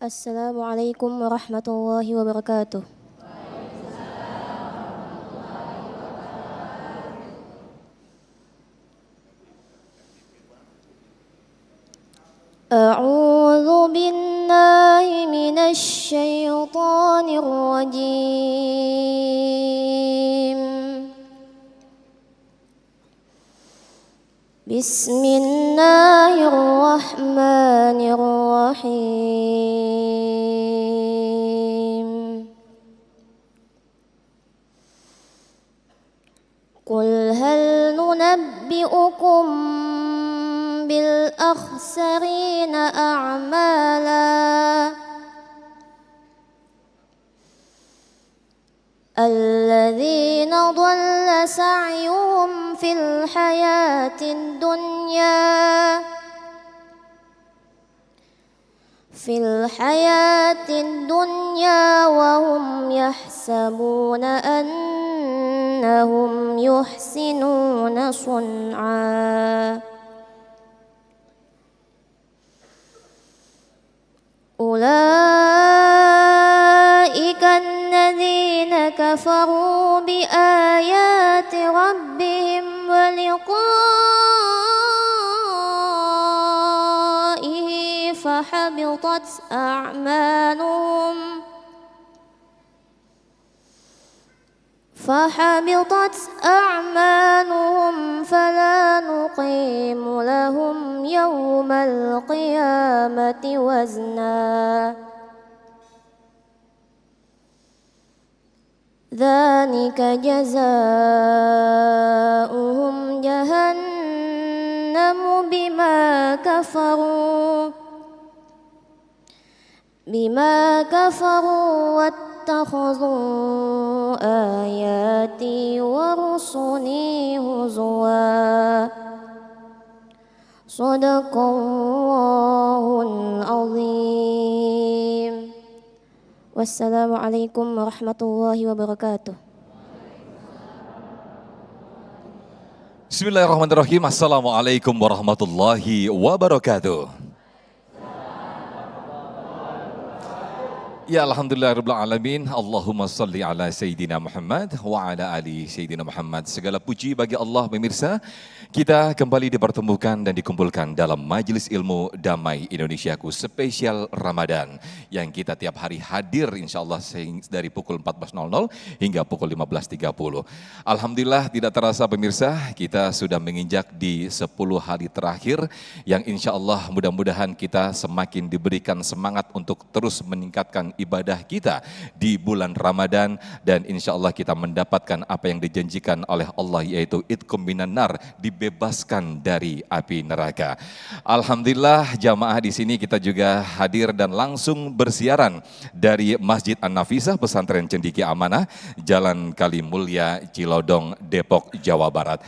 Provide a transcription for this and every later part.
Assalamualaikum warahmatullahi wabarakatuh. A'udzu billahi minasy syaithanir rajim. Bismillahirrahmanirrahim. Qul hal nunabbi'ukum bil akhsarina a'mala alladzina dhalla sa'yuhum fil hayatid dunya wa hum yahsabuna annahum yuhsinuna sun'a. Ulaika alladzina kafaru bi ayati rabbihim wa liqa'ihi fahabitat a'maluhum fala nuqimu lahum yawmal qiyamati wazna. Dzalika jazaa'uhum jahannamu bima kafaru wattakhadhu ayati wa rusuli huzwa. Shadaqallahul azim. Wassalamualaikum warahmatullahi wabarakatuh. Bismillahirrahmanirrahim. Assalamualaikum warahmatullahi wabarakatuh. Ya alhamdulillahirabbil alamin. Allahumma salli ala Sayyidina Muhammad wa ala ali Sayyidina Muhammad. Segala puji bagi Allah pemirsa. Kita kembali dipertemukan dan dikumpulkan dalam Majelis Ilmu Damai Indonesiaku spesial Ramadan yang kita tiap hari hadir insyaallah dari pukul 14.00 hingga pukul 15.30. Alhamdulillah tidak terasa pemirsa, kita sudah menginjak di 10 hari terakhir yang insyaallah mudah-mudahan kita semakin diberikan semangat untuk terus meningkatkan ibadah kita di bulan Ramadan dan insya Allah kita mendapatkan apa yang dijanjikan oleh Allah yaitu itqum minan nar, dibebaskan dari api neraka. Alhamdulillah jamaah di sini kita juga hadir dan langsung bersiaran dari Masjid An-Nafisah Pesantren Cendekia Amanah, Jalan Kalimulya, Cilodong, Depok, Jawa Barat.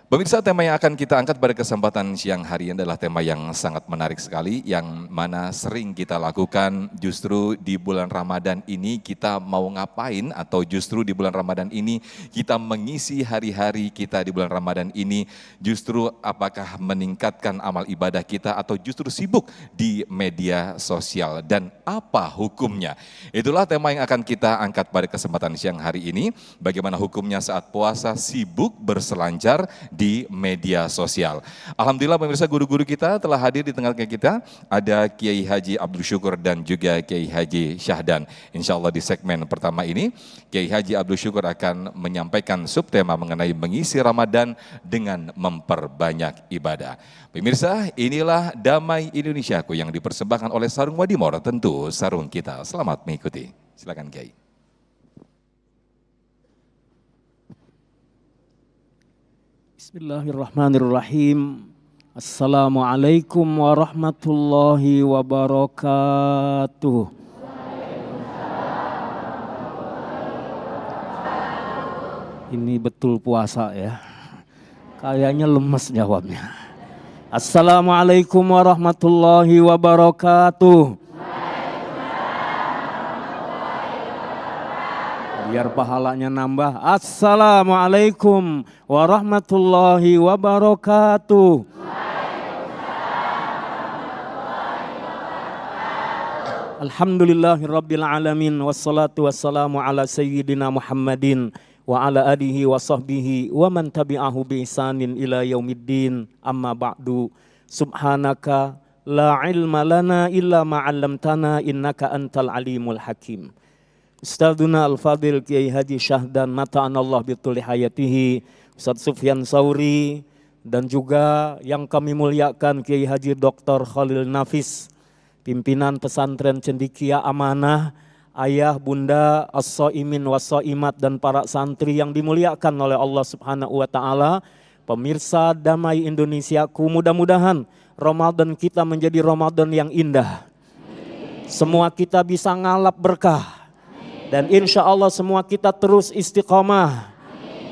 Pemirsa, tema yang akan kita angkat pada kesempatan siang hari ini adalah tema yang sangat menarik sekali, yang mana sering kita lakukan justru di bulan Ramadan ini kita mau ngapain, atau justru di bulan Ramadan ini kita mengisi hari-hari kita di bulan Ramadan ini, justru apakah meningkatkan amal ibadah kita atau justru sibuk di media sosial, dan apa hukumnya. Itulah tema yang akan kita angkat pada kesempatan siang hari ini, bagaimana hukumnya saat puasa sibuk berselancar di media sosial. Alhamdulillah pemirsa, guru-guru kita telah hadir di tengah kita. Ada Kiai Haji Abdul Syukur dan juga Kiai Haji Syahdan. Insya Allah di segmen pertama ini, Kiai Haji Abdul Syukur akan menyampaikan subtema mengenai mengisi Ramadan dengan memperbanyak ibadah. Pemirsa, inilah Damai Indonesiaku yang dipersembahkan oleh Sarung Wadimor, tentu sarung kita. Selamat mengikuti. Silakan Kiai. Bismillahirrahmanirrahim. Assalamualaikum warahmatullahi wabarakatuh. Ini betul puasa ya. Kayaknya lemes jawabnya. Assalamualaikum warahmatullahi wabarakatuh. Biar pahalanya nambah. Assalamualaikum warahmatullahi wabarakatuh. Alhamdulillahirabbil alamin wassalatu wassalamu ala sayyidina Muhammadin wa ala alihi wa sahbihi wa man tabi'ahu bi ihsanin ila yaumiddin. Amma ba'du. Subhanaka la ilma lana illa ma 'allamtana innaka antal alimul hakim. Ustadzuna al-fadil Kiai Haji Syahdan mata'anallah bituli hayatihi, Ustadz Sufyan Sauri, dan juga yang kami muliakan Kiai Haji Dr. Khalil Nafis, pimpinan pesantren Cendikia Amanah, ayah bunda as-shaimin was-shaimat dan para santri yang dimuliakan oleh Allah Subhanahu wa taala, pemirsa Damai Indonesiaku, mudah-mudahan Ramadan kita menjadi Ramadan yang indah. Semua kita bisa ngalap berkah dan insya Allah semua kita terus istiqomah.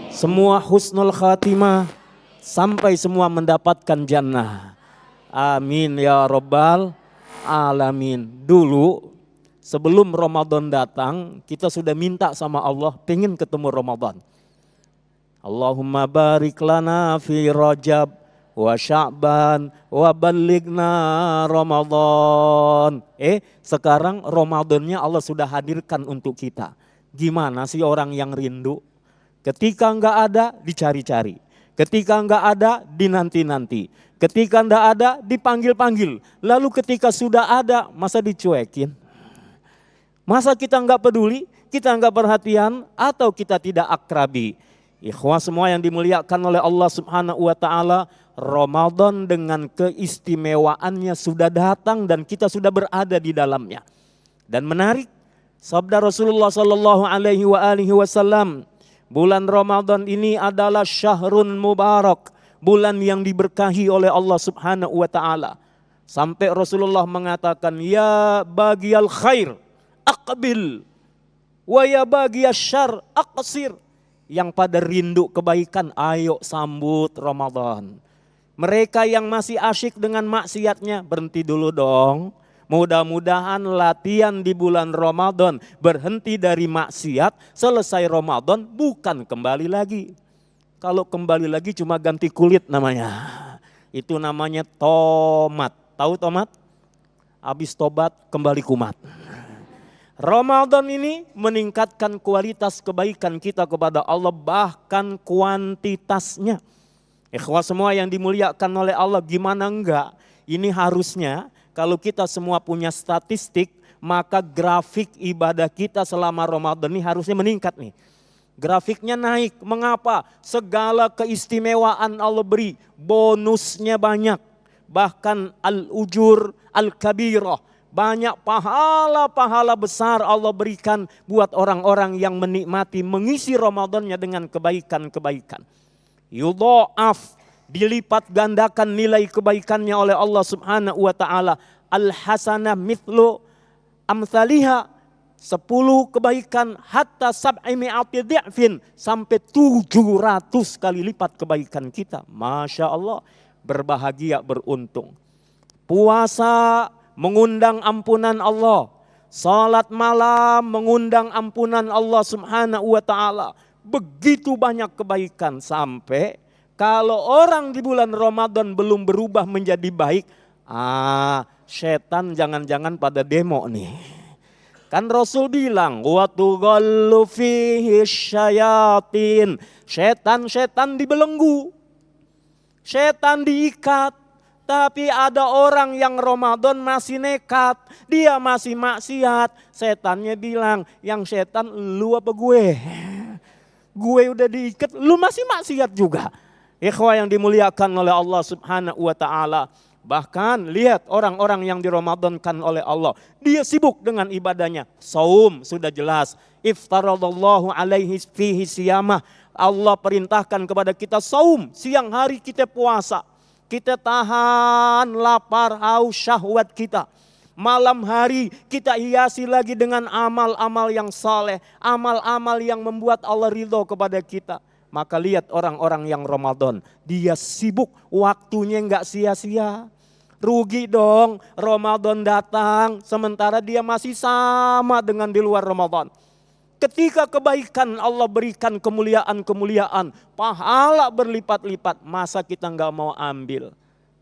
Semua husnul khatimah sampai semua mendapatkan jannah. Amin ya rabbal alamin. Dulu sebelum Ramadan datang kita sudah minta sama Allah pengen ketemu Ramadan. Allahumma barik lana fi Rajab wa Sya'ban wa ballighna Ramadan. Sekarang Ramadannya Allah sudah hadirkan untuk kita. Gimana sih orang yang rindu? Ketika enggak ada dicari-cari. Ketika enggak ada dinanti-nanti. Ketika enggak ada dipanggil-panggil. Lalu ketika sudah ada masa dicuekin? Masa kita enggak peduli, kita enggak perhatian atau kita tidak akrabi? Ikhwah semua yang dimuliakan oleh Allah Subhanahu wa taala, Ramadan dengan keistimewaannya sudah datang dan kita sudah berada di dalamnya. Dan menarik, sabda Rasulullah sallallahu alaihi wasallam, bulan Ramadan ini adalah syahrun mubarak, bulan yang diberkahi oleh Allah Subhanahu wa taala. Sampai Rasulullah mengatakan, ya bagiyal khair aqbil wa ya bagiyas syarr aqsir. Yang pada rindu kebaikan, ayo sambut Ramadan. Mereka yang masih asyik dengan maksiatnya, berhenti dulu dong. Mudah-mudahan latihan di bulan Ramadan berhenti dari maksiat, selesai Ramadan bukan kembali lagi. Kalau kembali lagi cuma ganti kulit namanya. Itu namanya tomat. Tahu tomat? Habis tobat kembali kumat. Ramadan ini meningkatkan kualitas kebaikan kita kepada Allah, bahkan kuantitasnya. Ikhwah semua yang dimuliakan oleh Allah, gimana enggak? Ini harusnya kalau kita semua punya statistik, maka grafik ibadah kita selama Ramadan ini harusnya meningkat nih. Grafiknya naik, mengapa? Segala keistimewaan Allah beri, bonusnya banyak. Bahkan al-ujur al-kabirah, banyak pahala-pahala besar Allah berikan buat orang-orang yang menikmati mengisi Ramadannya dengan kebaikan-kebaikan. Yudha'af, dilipat gandakan nilai kebaikannya oleh Allah Subhanahu wa taala. Al-hasanah mithlu amthaliha, 10 kebaikan hatta sab'i mi'ati dhi'fin, sampai 700 kali lipat kebaikan kita. Masya Allah, berbahagia, beruntung. Puasa mengundang ampunan Allah. Salat malam mengundang ampunan Allah Subhanahu wa taala. Begitu banyak kebaikan sampai kalau orang di bulan Ramadan belum berubah menjadi baik, setan jangan-jangan pada demo nih. Kan Rasul bilang, wa tughallu fihi syayatin. Setan dibelenggu. Setan diikat. Tapi ada orang yang Ramadan masih nekat, dia masih maksiat. Setannya bilang, yang setan lu apa gue? Gue udah diikat, lu masih maksiat juga. Ikhwah yang dimuliakan oleh Allah Subhanahu wa taala. Bahkan lihat orang-orang yang diramadankan oleh Allah, dia sibuk dengan ibadahnya. Saum sudah jelas. Iftaradallahu alaihi fihi siyamah. Allah perintahkan kepada kita saum, siang hari kita puasa. Kita tahan lapar, haus, syahwat kita. Malam hari kita hiasi lagi dengan amal-amal yang saleh, amal-amal yang membuat Allah ridho kepada kita. Maka lihat orang-orang yang Ramadan, dia sibuk, waktunya enggak sia-sia. Rugi dong, Ramadan datang sementara dia masih sama dengan di luar Ramadan. Ketika kebaikan Allah berikan kemuliaan-kemuliaan, pahala berlipat-lipat, masa kita enggak mau ambil?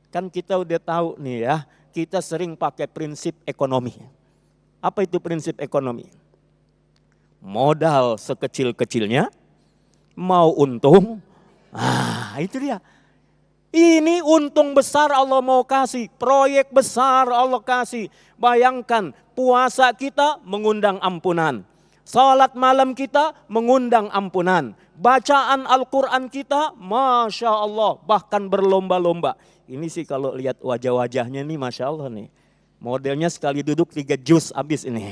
Kan kita udah tahu nih ya, kita sering pakai prinsip ekonomi. Apa itu prinsip ekonomi? Modal sekecil-kecilnya, mau untung, itu dia. Ini untung besar Allah mau kasih, proyek besar Allah kasih. Bayangkan puasa kita mengundang ampunan. Salat malam kita mengundang ampunan. Bacaan Al-Quran kita Masya Allah bahkan berlomba-lomba. Ini sih kalau lihat wajah-wajahnya nih Masya Allah nih. Modelnya sekali duduk 3 jus habis ini.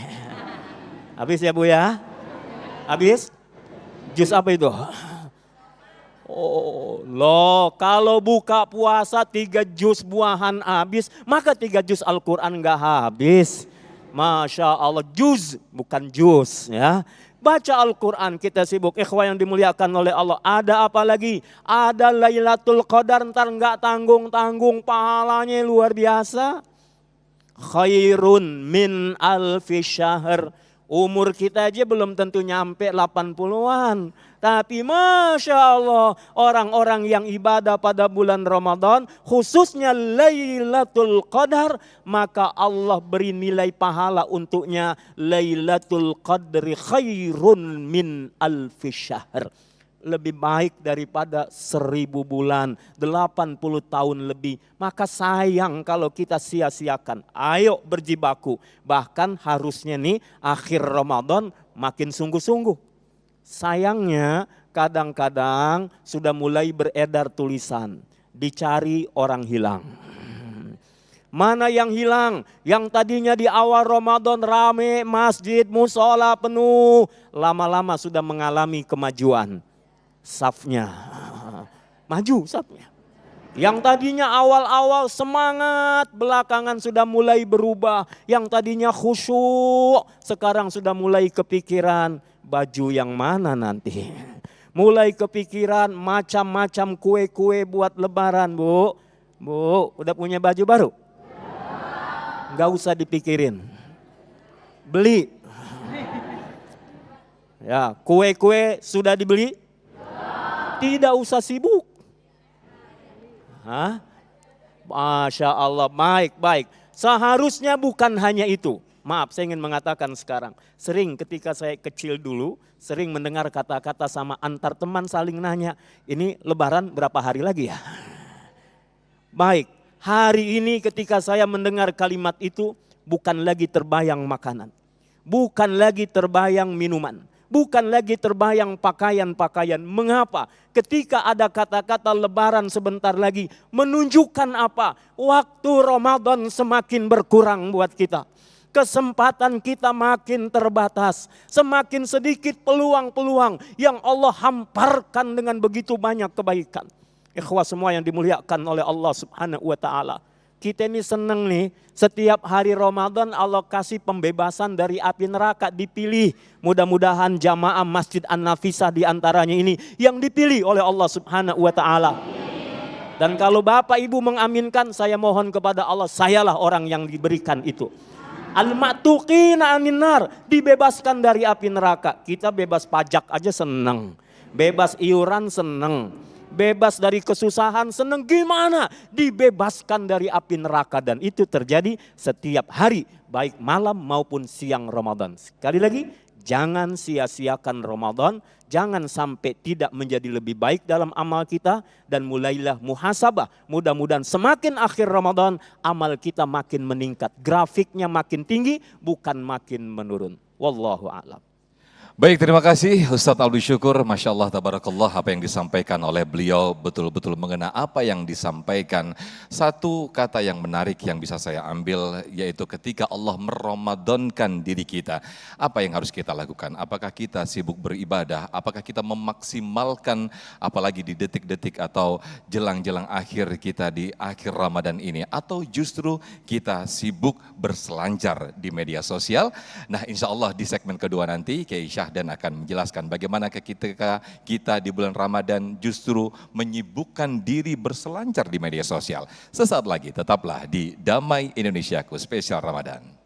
Habis ya Bu ya? Habis? Jus apa itu? Oh loh, kalau buka puasa 3 jus buahan habis, maka 3 jus Al-Quran gak habis. Masya Allah, juz bukan jus ya. Baca Al-Quran kita sibuk, ikhwah yang dimuliakan oleh Allah. Ada apa lagi? Ada Lailatul Qadar, ntar gak tanggung-tanggung, pahalanya luar biasa. Khairun min alfi syahr. Umur kita aja belum tentu nyampe 80-an. Tapi Masya Allah, orang-orang yang ibadah pada bulan Ramadan, khususnya Lailatul Qadar, maka Allah beri nilai pahala untuknya. Lailatul Qadri khairun min alfi syahr. Lebih baik daripada 1000 bulan, 80 tahun lebih. Maka sayang kalau kita sia-siakan. Ayo berjibaku. Bahkan harusnya nih akhir Ramadan makin sungguh-sungguh. Sayangnya kadang-kadang sudah mulai beredar tulisan. Dicari orang hilang. Mana yang hilang? Yang tadinya di awal Ramadan rame, masjid, musola penuh. Lama-lama sudah mengalami kemajuan. Safnya maju safnya. Yang tadinya awal-awal semangat, belakangan sudah mulai berubah. Yang tadinya khusyuk, sekarang sudah mulai kepikiran baju yang mana nanti. Mulai kepikiran macam-macam kue-kue buat lebaran, Bu. Bu, udah punya baju baru? Gak usah dipikirin. Beli. Ya, kue-kue sudah dibeli? Tidak usah sibuk. Hah? Masya Allah, baik. Seharusnya bukan hanya itu. Maaf, saya ingin mengatakan sekarang. Sering ketika saya kecil dulu, sering mendengar kata-kata sama antar teman saling nanya, ini lebaran berapa hari lagi ya? Baik, hari ini ketika saya mendengar kalimat itu, bukan lagi terbayang makanan. Bukan lagi terbayang minuman. Bukan lagi terbayang pakaian-pakaian. Mengapa? Ketika ada kata-kata lebaran sebentar lagi, menunjukkan apa? Waktu Ramadan semakin berkurang buat kita. Kesempatan kita makin terbatas. Semakin sedikit peluang-peluang yang Allah hamparkan dengan begitu banyak kebaikan. Ikhwah semua yang dimuliakan oleh Allah Subhanahu wa ta'ala. Kita ini senang nih, setiap hari Ramadan Allah kasih pembebasan dari api neraka, dipilih. Mudah-mudahan jamaah Masjid An-Nafisah diantaranya ini yang dipilih oleh Allah Subhanahu wa ta'ala. Dan kalau Bapak Ibu mengaminkan, saya mohon kepada Allah, sayalah orang yang diberikan itu. Al-ma'tuqina anin nar, dibebaskan dari api neraka. Kita bebas pajak aja senang, bebas iuran senang. Bebas dari kesusahan, senang gimana? Dibebaskan dari api neraka. Dan itu terjadi setiap hari, baik malam maupun siang Ramadan. Sekali lagi, jangan sia-siakan Ramadan. Jangan sampai tidak menjadi lebih baik dalam amal kita. Dan mulailah muhasabah. Mudah-mudahan semakin akhir Ramadan, amal kita makin meningkat. Grafiknya makin tinggi, bukan makin menurun. Wallahu a'lam. Baik, terima kasih Ustadz Abdul Syukur. Masya Allah, tabarakallah, apa yang disampaikan oleh beliau betul-betul mengena apa yang disampaikan. Satu kata yang menarik yang bisa saya ambil, yaitu ketika Allah meramadankan diri kita, apa yang harus kita lakukan? Apakah kita sibuk beribadah? Apakah kita memaksimalkan, apalagi di detik-detik atau jelang-jelang akhir kita di akhir Ramadan ini? Atau justru kita sibuk berselancar di media sosial? Nah, insya Allah di segmen kedua nanti, Kiai dan akan menjelaskan bagaimana ketika kita di bulan Ramadan justru menyibukkan diri berselancar di media sosial. Sesaat lagi tetaplah di Damai Indonesiaku Spesial Ramadan.